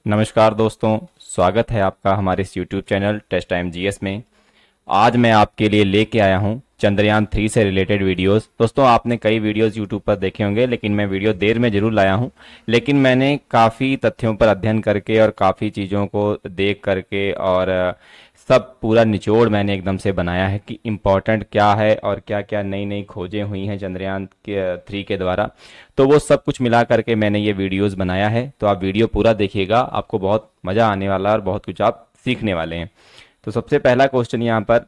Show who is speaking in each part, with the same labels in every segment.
Speaker 1: नमस्कार दोस्तों, स्वागत है आपका हमारे इस YouTube channel Test Time GS में। आज मैं आपके लिए लेके आया हूं चंद्रयान 3 से रिलेटेड वीडियोस। दोस्तों, आपने कई वीडियोस YouTube पर देखे होंगे, लेकिन मैं वीडियो देर में ज़रूर लाया हूं। लेकिन मैंने काफ़ी तथ्यों पर अध्ययन करके और काफ़ी चीज़ों को देख करके और सब पूरा निचोड़ मैंने एकदम से बनाया है कि इम्पोर्टेंट क्या है और क्या क्या नई नई खोजें हुई हैं चंद्रयान के 3 के द्वारा। तो वो सब कुछ मिला करके मैंने ये वीडियोस बनाया है। तो आप वीडियो पूरा देखिएगा, आपको बहुत मज़ा आने वाला है और बहुत कुछ आप सीखने वाले हैं। तो सबसे पहला क्वेश्चन यहाँ पर,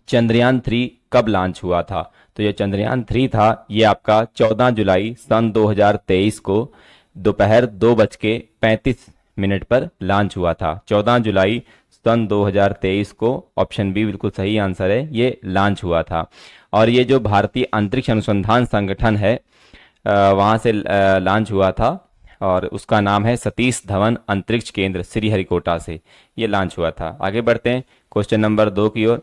Speaker 1: चंद्रयान 3 कब लॉन्च हुआ था? तो ये चंद्रयान 3 था, ये आपका 14 जुलाई सन 2023 को दोपहर 2:35 पर लॉन्च हुआ था। 14 जुलाई सन 2023 को ऑप्शन बी बिल्कुल सही आंसर है, ये लॉन्च हुआ था। और ये जो भारतीय अंतरिक्ष अनुसंधान संगठन है, वहाँ से लॉन्च हुआ था और उसका नाम है सतीश धवन अंतरिक्ष केंद्र, श्रीहरिकोटा से ये लॉन्च हुआ था। आगे बढ़ते हैं क्वेश्चन नंबर 2 की ओर।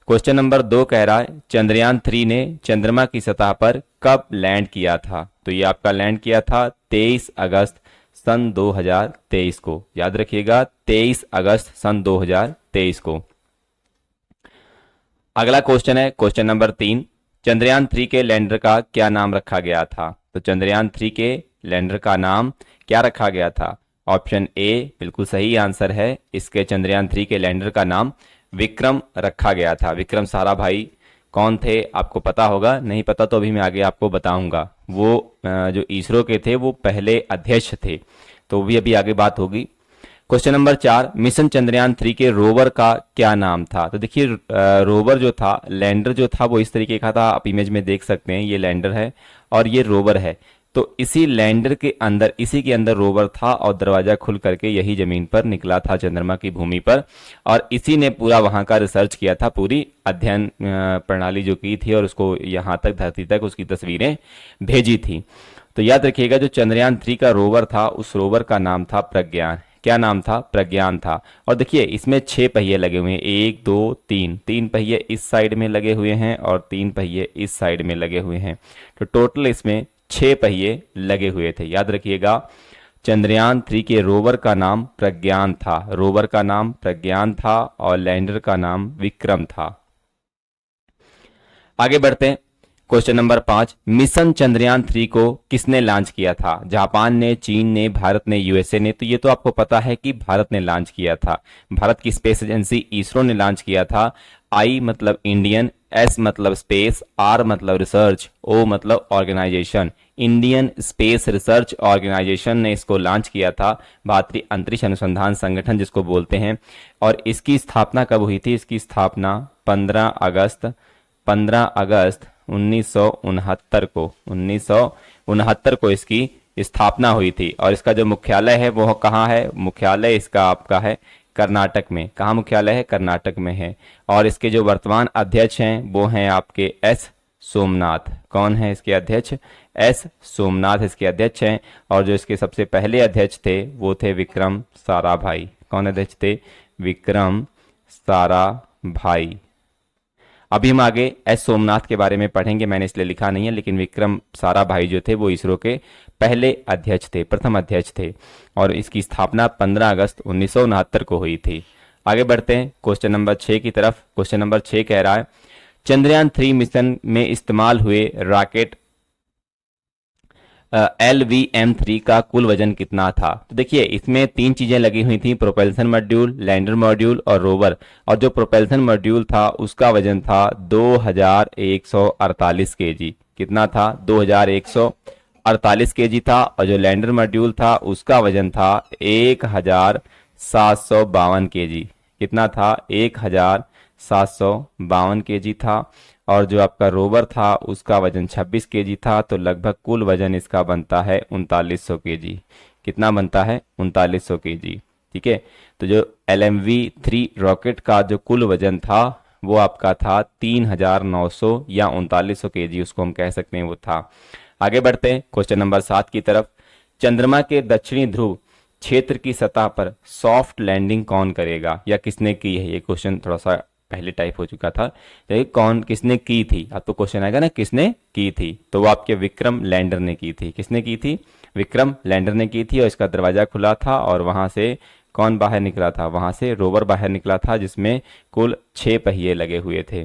Speaker 1: क्वेश्चन नंबर 2 कह रहा है, चंद्रयान 3 ने चंद्रमा की सतह पर कब लैंड किया था? तो ये आपका लैंड किया था 23 अगस्त सन 2023 को। याद रखिएगा, 23 अगस्त सन 2023 को। अगला क्वेश्चन है क्वेश्चन नंबर 3, चंद्रयान 3 के लैंडर का क्या नाम रखा गया था? तो चंद्रयान 3 के लैंडर का नाम क्या रखा गया था? ऑप्शन ए बिल्कुल सही आंसर है, इसके चंद्रयान 3 के लैंडर का नाम विक्रम रखा गया था। विक्रम साराभाई कौन थे आपको पता होगा, नहीं पता तो अभी मैं आगे आपको बताऊंगा। वो जो इसरो के थे वो पहले अध्यक्ष थे, तो भी अभी आगे बात होगी। क्वेश्चन नंबर 4, मिशन चंद्रयान 3 के रोवर का क्या नाम था? तो देखिए, रोवर जो था, लैंडर जो था वो इस तरीके का था, आप इमेज में देख सकते हैं। ये लैंडर है और ये रोवर है। तो इसी लैंडर के अंदर, इसी के अंदर रोवर था और दरवाजा खुल करके यही जमीन पर निकला था, चंद्रमा की भूमि पर। और इसी ने पूरा वहां का रिसर्च किया था, पूरी अध्ययन प्रणाली जो की थी और उसको यहाँ तक, धरती तक उसकी तस्वीरें भेजी थी। तो याद रखिएगा, जो चंद्रयान 3 का रोवर था, उस रोवर का नाम था प्रज्ञान। क्या नाम था? प्रज्ञान था। और देखिए, इसमें 6 पहिए लगे हुए हैं, 1 2 3, 3 पहिए इस साइड में लगे हुए हैं और 3 पहिए इस साइड में लगे हुए हैं। तो टोटल इसमें 6 पहिए लगे हुए थे। याद रखिएगा, चंद्रयान 3 के रोवर का नाम प्रज्ञान था, रोवर का नाम प्रज्ञान था और लैंडर का नाम विक्रम था। आगे बढ़ते हैं क्वेश्चन नंबर 5, मिशन चंद्रयान 3 को किसने लॉन्च किया था? जापान ने, चीन ने, भारत ने, यूएसए ने? तो ये तो आपको पता है कि भारत ने लॉन्च किया था। भारत की स्पेस एजेंसी इसरो ने लॉन्च किया था। आई मतलब इंडियन, एस मतलब स्पेस, आर मतलब रिसर्च, ओ मतलब organisation. Indian Space Research Organisation ने इसको लॉन्च किया था, भारतीय अंतरिक्ष अनुसंधान संगठन जिसको बोलते हैं। और इसकी स्थापना कब हुई थी? इसकी स्थापना 15 अगस्त 1969 को इसकी स्थापना हुई थी। और इसका जो मुख्यालय है वो कहाँ है? मुख्यालय इसका आपका है कर्नाटक में। कहाँ मुख्यालय है? कर्नाटक में है। और इसके जो वर्तमान अध्यक्ष हैं वो हैं आपके एस सोमनाथ। कौन है इसके अध्यक्ष? एस सोमनाथ इसके अध्यक्ष हैं। और जो इसके सबसे पहले अध्यक्ष थे वो थे विक्रम साराभाई। कौन अध्यक्ष थे? विक्रम साराभाई। अभी हम आगे एस सोमनाथ के बारे में पढ़ेंगे, मैंने इसलिए लिखा नहीं है, लेकिन विक्रम साराभाई जो थे वो इसरो के पहले अध्यक्ष थे, प्रथम अध्यक्ष थे। और इसकी स्थापना 15 अगस्त 1969 को हुई थी। आगे बढ़ते हैं क्वेश्चन नंबर 6 की तरफ। क्वेश्चन नंबर 6 कह रहा है, चंद्रयान 3 मिशन में इस्तेमाल हुए रॉकेट LVM-3 का कुल वजन कितना था? तो देखिए, इसमें 3 चीजें लगी हुई थी, प्रोपेल्सन मॉड्यूल, लैंडर मॉड्यूल और रोवर। और जो प्रोपेल्सन मॉड्यूल था उसका वजन था 2148 केजी। कितना था? 2148 केजी था। और जो लैंडर मॉड्यूल था उसका वजन था 1752 केजी। कितना था? 1752 केजी था। और जो आपका रोवर था उसका वजन 26 केजी था। तो लगभग कुल वजन इसका बनता है 3900 केजी। कितना बनता है? 3900 केजी। ठीक है। तो जो LMV-3 रॉकेट का जो कुल वजन था वो आपका था 3900 या 3900 केजी, उसको हम कह सकते हैं वो था। आगे बढ़ते हैं क्वेश्चन नंबर 7 की तरफ। चंद्रमा के दक्षिणी ध्रुव क्षेत्र की सतह पर सॉफ्ट लैंडिंग कौन करेगा या किसने की है? ये क्वेश्चन थोड़ा सा पहले टाइप हो चुका था। तो कौन, किसने की थी? आपको क्वेश्चन आएगा ना, किसने की थी? तो वो आपके विक्रम लैंडर ने की थी। किसने की थी? विक्रम लैंडर ने की थी और इसका दरवाजा खुला था और वहां से कौन बाहर निकला था, वहां से रोवर बाहर निकला था जिसमें कुल 6 पहिए लगे हुए थे।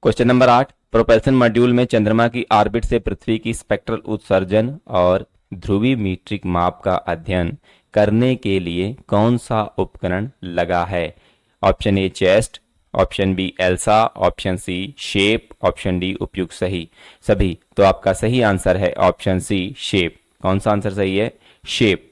Speaker 1: क्वेश्चन नंबर 8, प्रोपल्शन मॉड्यूल में चंद्रमा की ऑर्बिट से पृथ्वी की स्पेक्ट्रल उत्सर्जन और ध्रुवीय मीट्रिक माप का अध्ययन करने के लिए कौन सा उपकरण लगा है? Option A ChaSTE, option B ILSA, option C SHAPE, option D उपयुक्त सही सभी। तो आपका सही आंसर है ऑप्शन सी शेप। कौन सा आंसर सही है? शेप।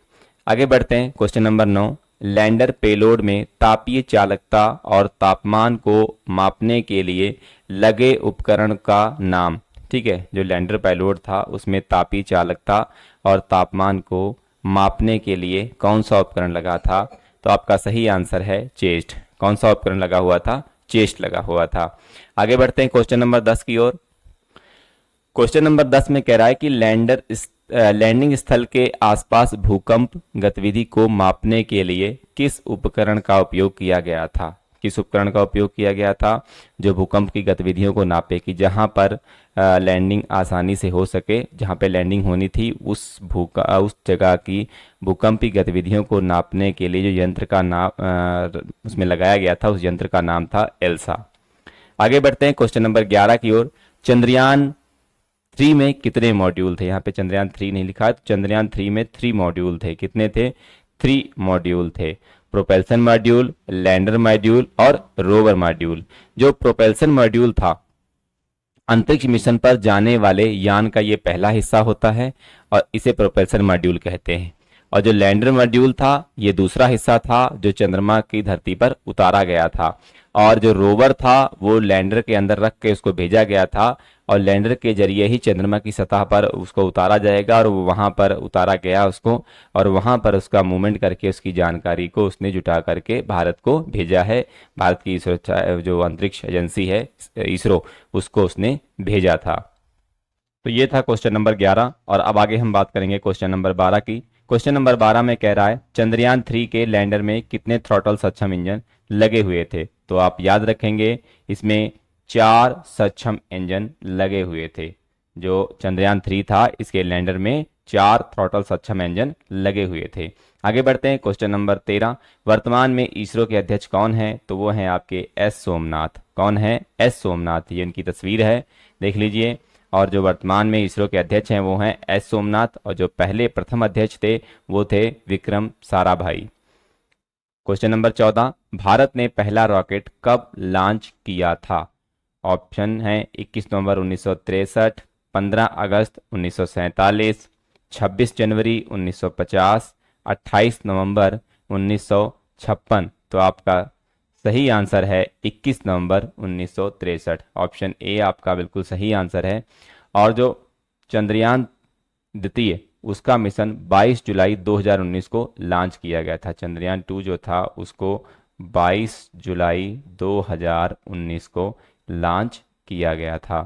Speaker 1: आगे बढ़ते हैं, क्वेश्चन नंबर 9, लैंडर पेलोड में तापीय चालकता और तापमान को मापने के लिए लगे उपकरण का नाम। ठीक है, जो लैंडर पेलोड था उसमें तापीय चालकता और तापमान को मापने के लिए कौन सा उपकरण लगा था? तो आपका सही आंसर है चेस्ट। कौन सा उपकरण लगा हुआ था? चेस्ट लगा हुआ था। आगे बढ़ते हैं क्वेश्चन नंबर 10 की ओर। क्वेश्चन नंबर 10 में कह रहा है कि लैंडिंग स्थल के आसपास भूकंप गतिविधि को मापने के लिए किस उपकरण का उपयोग किया गया था? किस उपकरण का उपयोग किया गया था जो भूकंप की गतिविधियों को नापे, कि जहां पर लैंडिंग आसानी से हो सके, जहां पे लैंडिंग होनी थी उस जगह की भूकंप की गतिविधियों को नापने के लिए जो यंत्र का नाम उसमें लगाया गया था, उस यंत्र का नाम था एल्सा। आगे बढ़ते हैं क्वेश्चन नंबर 11 की ओर। चंद्रयान 3 में कितने मॉड्यूल थे? यहाँ पे चंद्रयान 3 नहीं लिखा है, तो चंद्रयान 3 में 3 मॉड्यूल थे। कितने थे? 3 मॉड्यूल थे। प्रोपेल्शन मॉड्यूल, लैंडर मॉड्यूल और रोवर मॉड्यूल। जो प्रोपेल्शन मॉड्यूल था, अंतरिक्ष मिशन पर जाने वाले यान का ये पहला हिस्सा होता है और इसे प्रोपेल्शन मॉड्यूल कहते हैं। और जो लैंडर मॉड्यूल था, ये दूसरा हिस्सा था जो चंद्रमा की धरती पर उतारा गया था। और जो रोवर था वो लैंडर के अंदर रख के उसको भेजा गया था और लैंडर के जरिए ही चंद्रमा की सतह पर उसको उतारा जाएगा और वहां पर उतारा गया उसको, और वहां पर उसका मूवमेंट करके उसकी जानकारी को उसने जुटा करके भारत को भेजा है। भारत की इसरो जो अंतरिक्ष एजेंसी है इसरो, उसको उसने भेजा था। तो ये था क्वेश्चन नंबर 11 और अब आगे हम बात करेंगे क्वेश्चन नंबर 12 की। क्वेश्चन नंबर 12 में कह रहा है चंद्रयान 3 के लैंडर में कितने थ्रॉटल सक्षम इंजन लगे हुए थे? तो आप याद रखेंगे इसमें 4 सक्षम इंजन लगे हुए थे। जो चंद्रयान 3 था इसके लैंडर में 4 थ्रॉटल सक्षम इंजन लगे हुए थे। आगे बढ़ते हैं क्वेश्चन नंबर 13। वर्तमान में इसरो के अध्यक्ष कौन है? तो वो हैं आपके एस सोमनाथ। कौन है? एस सोमनाथ। ये उनकी तस्वीर है, देख लीजिए। और जो वर्तमान में इसरो के अध्यक्ष हैं वो हैं एस सोमनाथ, और जो पहले प्रथम अध्यक्ष थे वो थे विक्रम साराभाई। क्वेश्चन नंबर 14, भारत ने पहला रॉकेट कब लॉन्च किया था? ऑप्शन है 21 नवंबर 1963, 15 अगस्त 1947, 26 जनवरी 1950, 28 नवंबर 1956। तो आपका सही आंसर है 21 नवंबर 1963। ऑप्शन ए आपका बिल्कुल सही आंसर है। और जो चंद्रयान द्वितीय उसका मिशन 22 जुलाई 2019 को लॉन्च किया गया था। चंद्रयान 2 जो था उसको 22 जुलाई 2019 को लॉन्च किया गया था।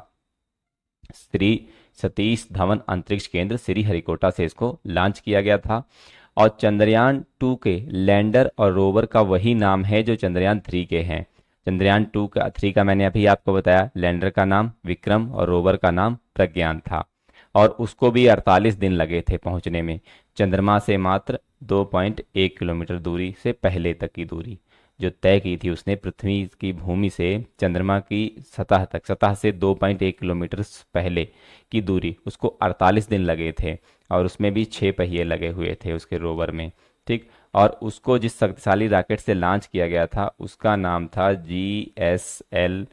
Speaker 1: श्री सतीश धवन अंतरिक्ष केंद्र श्रीहरिकोटा से इसको लॉन्च किया गया था। और चंद्रयान 2 के लैंडर और रोवर का वही नाम है जो चंद्रयान 3 के हैं। चंद्रयान 3 का मैंने अभी आपको बताया, लैंडर का नाम विक्रम और रोवर का नाम प्रज्ञान था। और उसको भी 48 दिन लगे थे पहुंचने में, चंद्रमा से मात्र 2.1 किलोमीटर दूरी से पहले तक की दूरी जो तय की थी उसने, पृथ्वी की भूमि से चंद्रमा की सतह तक, सतह से 2.1 किलोमीटर पहले की दूरी, उसको 48 दिन लगे थे। और उसमें भी 6 पहिए लगे हुए थे उसके रोवर में। ठीक, और उसको जिस शक्तिशाली रॉकेट से लॉन्च किया गया था उसका नाम था GSLV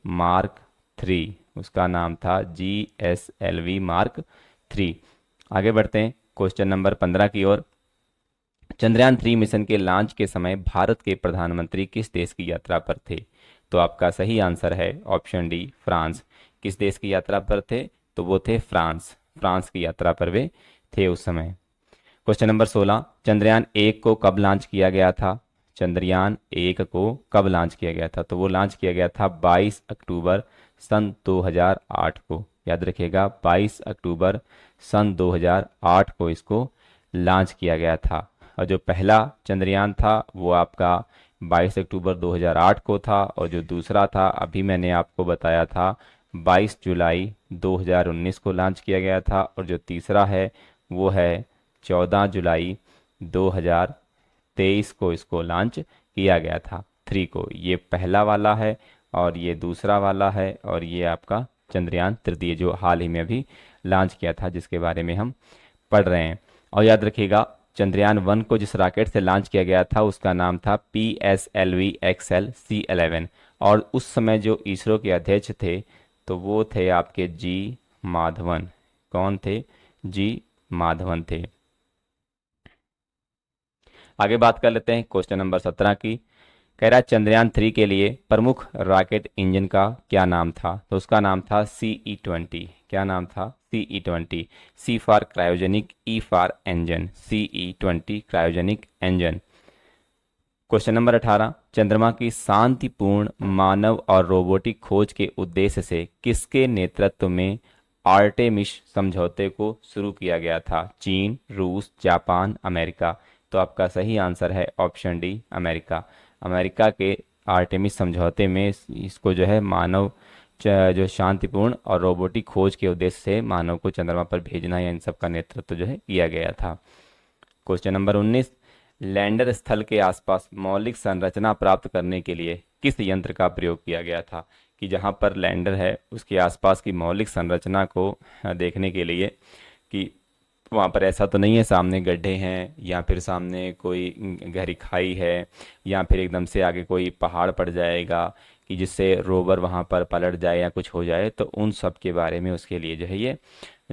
Speaker 1: मार्क 3। उसका नाम था GSLV मार्क 3। आगे बढ़ते हैं क्वेश्चन नंबर 15 की ओर। चंद्रयान 3 मिशन के लॉन्च के समय भारत के प्रधानमंत्री किस देश की यात्रा पर थे? तो आपका सही आंसर है ऑप्शन डी फ्रांस। किस देश की यात्रा पर थे? तो वो थे फ्रांस। फ्रांस की यात्रा पर वे थे उस समय। क्वेश्चन नंबर 16, चंद्रयान 1 को कब लॉन्च किया गया था? चंद्रयान 1 को कब लॉन्च किया गया था? तो वो लॉन्च किया गया था 22 अक्टूबर सन 2008 को। याद रखिएगा 22 अक्टूबर सन 2008 को इसको लॉन्च किया गया था। और जो पहला चंद्रयान था वो आपका 22 अक्टूबर 2008 को था, और जो दूसरा था अभी मैंने आपको बताया था 22 जुलाई 2019 को लॉन्च किया गया था, और जो तीसरा है वो है 14 जुलाई 2023 को इसको लॉन्च किया गया था, 3 को। ये पहला वाला है और ये दूसरा वाला है, और ये आपका चंद्रयान तृतीय जो हाल ही में अभी लॉन्च किया था, जिसके बारे में हम पढ़ रहे हैं। और याद रखिएगा, चंद्रयान 1 को जिस रॉकेट से लॉन्च किया गया था उसका नाम था PSLV-XL-C11, और उस समय जो इसरो के अध्यक्ष थे तो वो थे आपके जी माधवन। कौन थे? जी माधवन थे। आगे बात कर लेते हैं क्वेश्चन नंबर 17 की। कह रहा है चंद्रयान 3 के लिए प्रमुख रॉकेट इंजन का क्या नाम था? तो उसका नाम था CE-20। क्या नाम था? CE-20। C for cryogenic, E for engine, CE-20 cryogenic engine. Question number 18, चंद्रमा की शांतिपूर्ण मानव और रोबोटिक खोज के उद्देश्य से किसके नेतृत्व में आर्टेमिस समझौते को शुरू किया गया था? चीन, रूस, जापान, अमेरिका। तो आपका सही आंसर है ऑप्शन डी, अमेरिका। अमेरिका के आर्टेमिस समझौते में इसको जो है मानव जो शांतिपूर्ण और रोबोटिक खोज के उद्देश्य से मानव को चंद्रमा पर भेजना या इन सब का नेतृत्व जो है किया गया था। क्वेश्चन नंबर 19, लैंडर स्थल के आसपास मौलिक संरचना प्राप्त करने के लिए किस यंत्र का प्रयोग किया गया था? कि जहां पर लैंडर है उसके आसपास की मौलिक संरचना को देखने के लिए कि वहाँ पर ऐसा तो नहीं है सामने गड्ढे हैं या फिर सामने कोई गहरी खाई है या फिर एकदम से आगे कोई पहाड़ पड़ जाएगा कि जिससे रोवर वहाँ पर पलट जाए या कुछ हो जाए, तो उन सब के बारे में उसके लिए जो है ये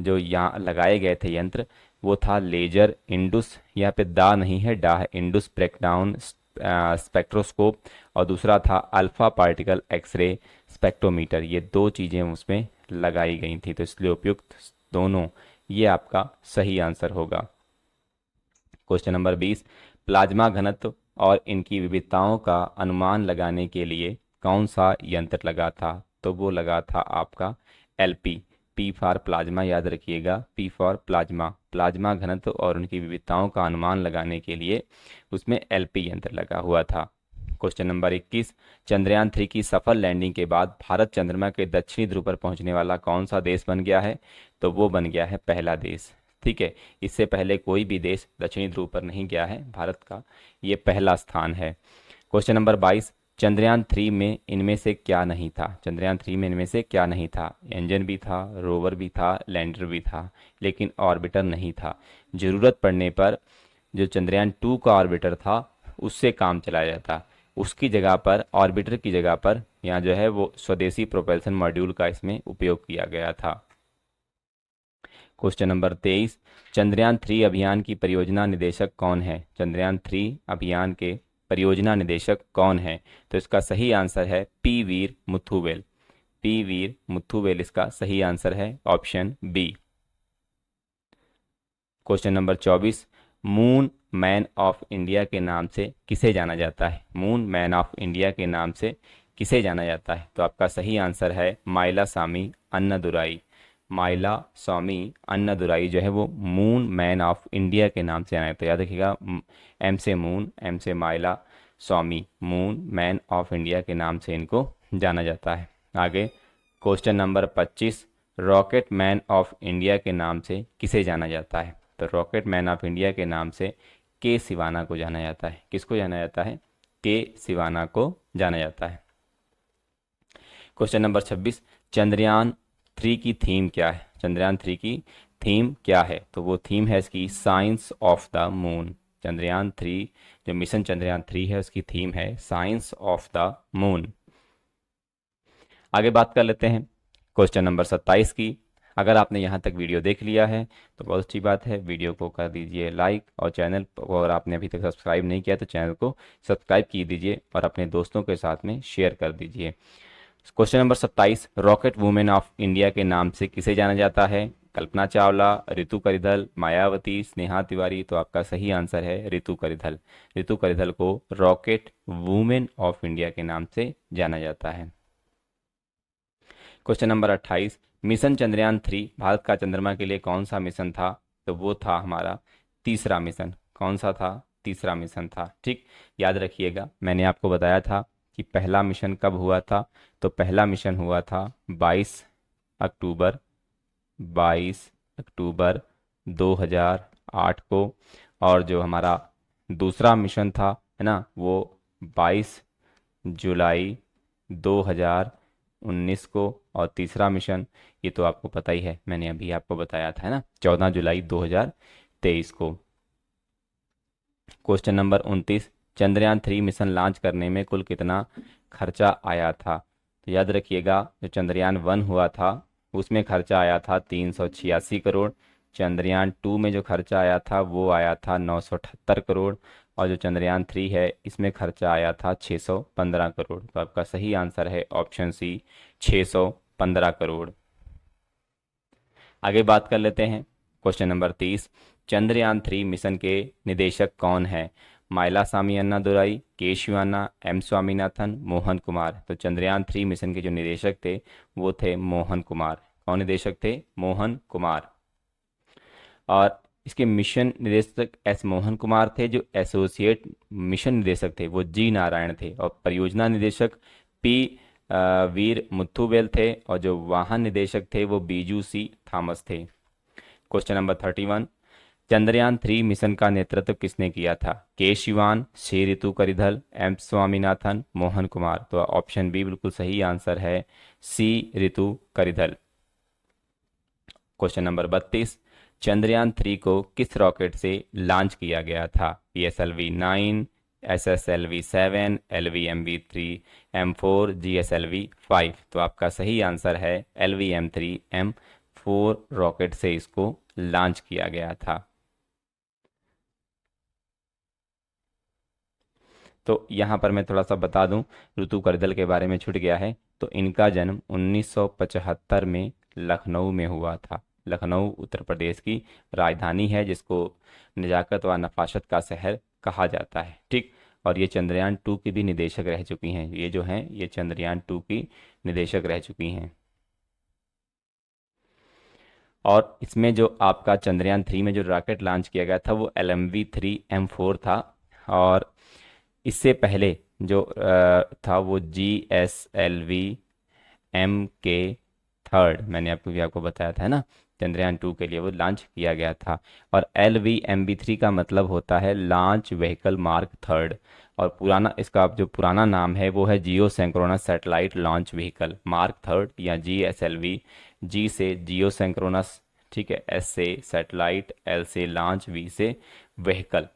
Speaker 1: जो यहाँ लगाए गए थे यंत्र, वो था लेजर इंडुस, यहाँ पे दा नहीं है, डा है, इंडुस ब्रेकडाउन स्पेक्ट्रोस्कोप, और दूसरा था अल्फा पार्टिकल एक्सरे स्पेक्ट्रोमीटर। ये दो चीज़ें उसमें लगाई गई थी, तो इसलिए उपयुक्त दोनों, ये आपका सही आंसर होगा। क्वेश्चन नंबर 20, प्लाज्मा घनत्व और इनकी विविधताओं का अनुमान लगाने के लिए कौन सा यंत्र लगा था? तो वो लगा था आपका LP, P फॉर प्लाज्मा, याद रखिएगा, P फॉर प्लाज्मा। प्लाज्मा घनत्व और उनकी विविधताओं का अनुमान लगाने के लिए उसमें LP यंत्र लगा हुआ था। क्वेश्चन नंबर 21, चंद्रयान 3 की सफल लैंडिंग के बाद भारत चंद्रमा के दक्षिणी ध्रुव पर पहुंचने वाला कौन सा देश बन गया है? तो वो बन गया है पहला देश। ठीक है, इससे पहले कोई भी देश दक्षिणी ध्रुव पर नहीं गया है, भारत का ये पहला स्थान है। क्वेश्चन नंबर 22, चंद्रयान 3 में इनमें से क्या नहीं था? चंद्रयान 3 में इनमें से क्या नहीं था? इंजन भी था, रोवर भी था, लैंडर भी था, लेकिन ऑर्बिटर नहीं था। जरूरत पड़ने पर जो चंद्रयान 2 का ऑर्बिटर था उससे काम चलाया जाता, उसकी जगह पर, ऑर्बिटर की जगह पर यहाँ जो है वो स्वदेशी प्रोपल्शन मॉड्यूल का इसमें उपयोग किया गया था। क्वेश्चन नंबर 23, चंद्रयान 3 अभियान की परियोजना निदेशक कौन है? चंद्रयान 3 अभियान के परियोजना निदेशक कौन है? तो इसका सही आंसर है पी वीर मुथुवेल। पी वीर मुथुवेल इसका सही आंसर है, option B. Question number 24, moon man of India के नाम से किसे जाना जाता है? मून मैन ऑफ इंडिया के नाम से किसे जाना जाता है? तो आपका सही आंसर है माइलासामी अन्नादुराई। माइलासामी अन्नादुराई जो है वो मून मैन ऑफ इंडिया के नाम से जाना जाता है। याद रखिएगा, एम से मून, एम से माइला स्वामी, मून मैन ऑफ इंडिया के नाम से इनको जाना जाता है। आगे question number 25, rocket man of India के नाम से किसे जाना जाता है? तो रॉकेट मैन ऑफ इंडिया के नाम से के सिवाना को जाना जाता है। किसको जाना जाता है? के सिवाना को जाना जाता है। क्वेश्चन नंबर 26, चंद्रयान 3 की थीम क्या है? चंद्रयान 3 की थीम क्या है? तो वो थीम है इसकी science of the moon. Chandrayaan 3 जो मिशन चंद्रयान 3 है उसकी थीम है साइंस ऑफ द मून। आगे बात कर लेते हैं क्वेश्चन नंबर 27 की। अगर आपने यहाँ तक वीडियो देख लिया है तो बहुत अच्छी बात है, वीडियो को कर दीजिए लाइक, और चैनल को अगर आपने अभी तक सब्सक्राइब नहीं किया तो चैनल को सब्सक्राइब की दीजिए और अपने दोस्तों के साथ में शेयर कर दीजिए। Question number 27, rocket women of India के नाम से किसे जाना जाता है? कल्पना चावला, रितु करिधल, मायावती, स्नेहा तिवारी। तो आपका सही आंसर है रितु करिधल। रितु करिधल को रॉकेट वुमेन ऑफ इंडिया के नाम से जाना जाता है। Question number 28, mission Chandrayaan 3 Bharat का चंद्रमा के लिए कौन सा मिशन था? तो वो था हमारा तीसरा मिशन। कौन सा था? तीसरा मिशन था। ठीक, याद रखिएगा, मैंने आपको बताया था कि पहला मिशन कब हुआ था। तो पहला मिशन हुआ था 22 अक्टूबर 22 अक्टूबर 2008 को। और जो हमारा दूसरा मिशन था, है ना, वो 22 जुलाई 2019 को। और तीसरा मिशन, ये तो आपको पता ही है, मैंने अभी आपको बताया था, है ना, 14 जुलाई 2023 को। Question number 29, Chandrayaan 3 mission launch करने में कुल कितना खर्चा आया था? तो याद रखिएगा, जो चंद्रयान 1 हुआ था उसमें खर्चा आया था 386 करोड़। चंद्रयान 2 में जो खर्चा आया था वो आया था 978 करोड़। और जो चंद्रयान 3 है इसमें खर्चा आया था 615 करोड़। तो आपका सही आंसर है ऑप्शन सी, 615 करोड़। आगे बात कर लेते हैं। क्वेश्चन नंबर 30, चंद्रयान 3 मिशन के निदेशक कौन है? माइलासामी अन्नादुराई, के शिवाना, एम स्वामीनाथन, मोहन कुमार। तो चंद्रयान 3 मिशन के जो निदेशक थे वो थे मोहन कुमार। कौन निदेशक थे? मोहन कुमार। और इसके मिशन निदेशक एस मोहन कुमार थे। जो एसोसिएट मिशन निदेशक थे वो जी नारायण थे। और परियोजना निदेशक पी वीर मुथुवेल थे। और जो वाहन निदेशक थे वो बीजू सी थॉमस थे। क्वेश्चन नंबर 31, चंद्रयान 3 मिशन का नेतृत्व किसने किया था? के शिवान, श्री ऋतु करिधल, एम स्वामीनाथन, मोहन कुमार। तो ऑप्शन बी बिल्कुल सही आंसर है, सी ऋतु करिधल। क्वेश्चन नंबर 32, चंद्रयान 3 को किस रॉकेट से लॉन्च किया गया था? PSLV-9, SSLV-7, LVMV-3M4, GSLV-5। तो आपका सही आंसर है LVM-3M4 रॉकेट से इसको लॉन्च किया गया था। तो यहाँ पर मैं थोड़ा सा बता दूं, ऋतु करदल के बारे में छूट गया है। तो इनका जन्म 1975 में लखनऊ में हुआ था। लखनऊ उत्तर प्रदेश की राजधानी है, जिसको नजाकत व नफासत का शहर कहा जाता है। ठीक। और ये चंद्रयान 2 की भी निदेशक रह चुकी हैं। ये जो हैं ये चंद्रयान 2 की निदेशक रह चुकी हैं। और इसमें जो आपका चंद्रयान 3 में जो रॉकेट लॉन्च किया गया था वो LMV-3M4 था। और इससे पहले जो था वो GSLV-M के 3 मैंने आपको बताया था, है ना, चंद्रयान 2 के लिए वो लॉन्च किया गया था। और LVMB-3 का मतलब होता है लॉन्च व्हीकल मार्क 3। और पुराना, इसका जो पुराना नाम है वो है जियो सेंक्रोनस सैटेलाइट लॉन्च व्हीकल मार्क 3 या GSLV। जी से जियो सेंक्रोनस, ठीक है, S से सैटेलाइट, L से लॉन्च, V से व्हीकल,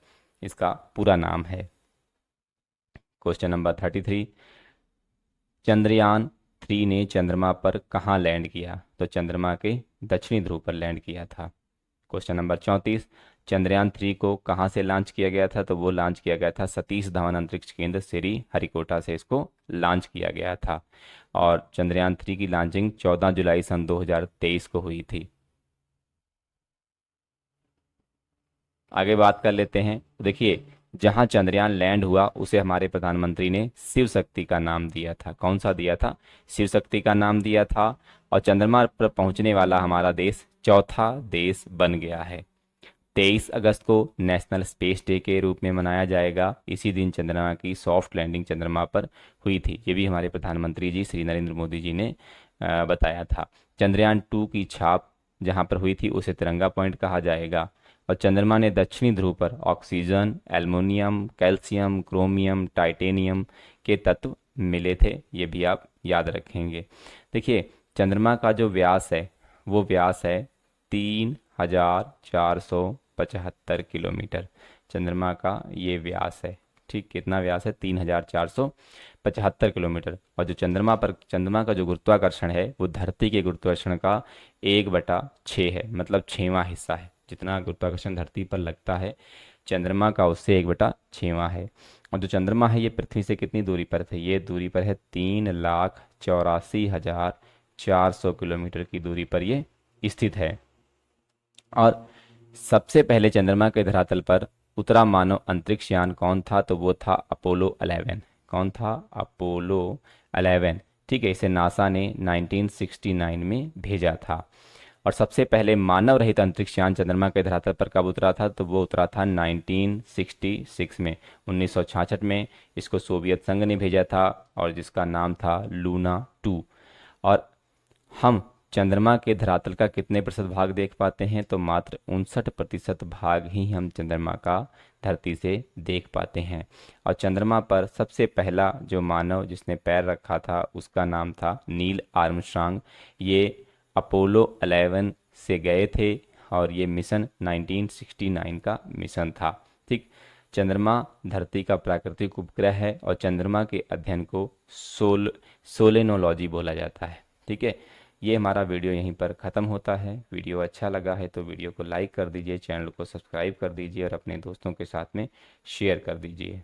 Speaker 1: इसका पूरा नाम है। क्वेश्चन नंबर 33, चंद्रयान 3 ने चंद्रमा पर कहाँ लैंड किया? तो चंद्रमा के दक्षिणी ध्रुव पर लैंड किया था। क्वेश्चन नंबर 34, चंद्रयान 3 को कहाँ से लॉन्च किया गया था? तो वो लॉन्च किया गया था सतीश धवन अंतरिक्ष केंद्र श्री हरिकोटा से इसको लॉन्च किया गया था। और चंद्रयान 3 की लॉन्चिंग 14 जुलाई सन 2023 को हुई थी। आगे बात कर लेते हैं। देखिए, जहां चंद्रयान लैंड हुआ उसे हमारे प्रधानमंत्री ने शिव शक्ति का नाम दिया था। कौन सा दिया था? शिव शक्ति का नाम दिया था। और चंद्रमा पर पहुंचने वाला हमारा देश चौथा देश बन गया है। 23 अगस्त को नेशनल स्पेस डे के रूप में मनाया जाएगा। इसी दिन चंद्रमा की सॉफ्ट लैंडिंग चंद्रमा पर हुई थी। ये भी हमारे प्रधानमंत्री जी श्री नरेंद्र मोदी जी ने बताया था। चंद्रयान 2 की छाप जहां पर हुई थी उसे तिरंगा पॉइंट कहा जाएगा। और चंद्रमा ने दक्षिणी ध्रुव पर oxygen, aluminium, calcium, chromium, titanium के तत्व मिले थे। ये भी आप याद रखेंगे। देखिए, चंद्रमा का जो व्यास है वो व्यास है 3475 किलोमीटर। चंद्रमा का ये व्यास है। ठीक, कितना व्यास है? 3475 किलोमीटर। और जो चंद्रमा का जो गुरुत्वाकर्षण है वो धरती के गुरुत्वाकर्षण का 1/6 है, मतलब 6वां हिस्सा है। जितना गुरुत्वाकर्षण धरती पर लगता है, चंद्रमा का उससे 1/6वां है। और जो चंद्रमा है ये पृथ्वी से कितनी दूरी पर है? ये दूरी पर है 3,84,400 किलोमीटर की दूरी पर ये स्थित है। और सबसे पहले चंद्रमा के धरातल पर उतरा मानव अंतरिक्ष यान कौन था? तो वो था अपोलो 11। कौन था? अपोलो 11। ठीक है, इसे नासा ने 1969 में भेजा था। और सबसे पहले मानव रहित अंतरिक्ष यान चंद्रमा के धरातल पर कब उतरा था? तो वो उतरा था 1966 में, 1966 में। इसको सोवियत संघ ने भेजा था और जिसका नाम था लूना 2। और हम चंद्रमा के धरातल का कितने प्रतिशत भाग देख पाते हैं? तो मात्र 59% भाग ही हम चंद्रमा का धरती से देख पाते हैं। और चंद्रमा पर सबसे पहला जो मानव जिसने पैर रखा था उसका नाम था नील आर्मस्ट्रांग। ये अपोलो 11 से गए थे और ये मिशन 1969 का मिशन था। ठीक। चंद्रमा धरती का प्राकृतिक उपग्रह है और चंद्रमा के अध्ययन को सोलेनोलॉजी बोला जाता है। ठीक है। ये हमारा वीडियो यहीं पर ख़त्म होता है। वीडियो अच्छा लगा है तो वीडियो को लाइक कर दीजिए, चैनल को सब्सक्राइब कर दीजिए और अपने दोस्तों के साथ में शेयर कर दीजिए।